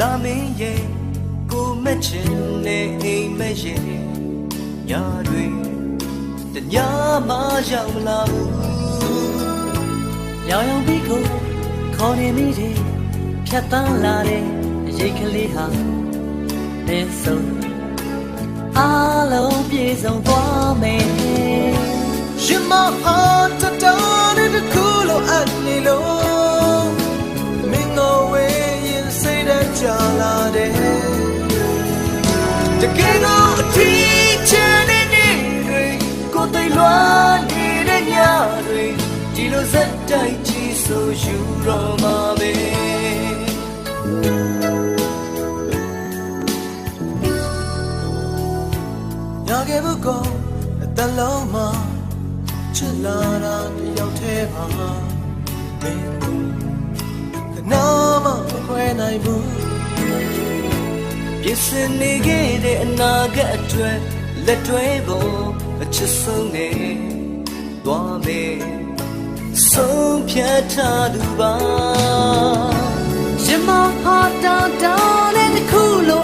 လာမင်းရဲ့ကိုမဲ့ချင်နဲ့အိမ်မဲ့ရဲ့ညာတွေတညမှရောက်မလာဘူးရောင်ရောင်ပြီးကိုခေါ်နေမိတယ်ဖြတ်တန်းလာတဲ့အရေးကလေးဟာနေဆုံးအားလုံးပြေဆုံးသွားမယ်ရင်မအားတတော်တဲ့ခုလိုအပ်နေလို့မင်းကိုဝေးရင်စိတ်နဲ့ကြာလာတယ်တကယ်ကိုအထီးချမ်းတဲ့နေ့တွေကိုသိလွားနေတဲ့ညတွေဒီလိုစက်တိုက်ကြီးဆိုယူတော့မှာပဲညာခဲ့ဘူးကောအတလုံးမှာချစ်လာတာတယောက်တည်းပါမင်းကိုခဏမှမခွဲနိုင်ဘူးပြစ်စင်နေခဲ့တဲ့အနာဂတ်အတွက်လက်တွဲဖို့အချစ်ဆုံးနဲ့သွားမယ်ဆုံးဖြတ်ထားသူပါရင်မဟာတောင်းတောင်းတဲ့ခုလို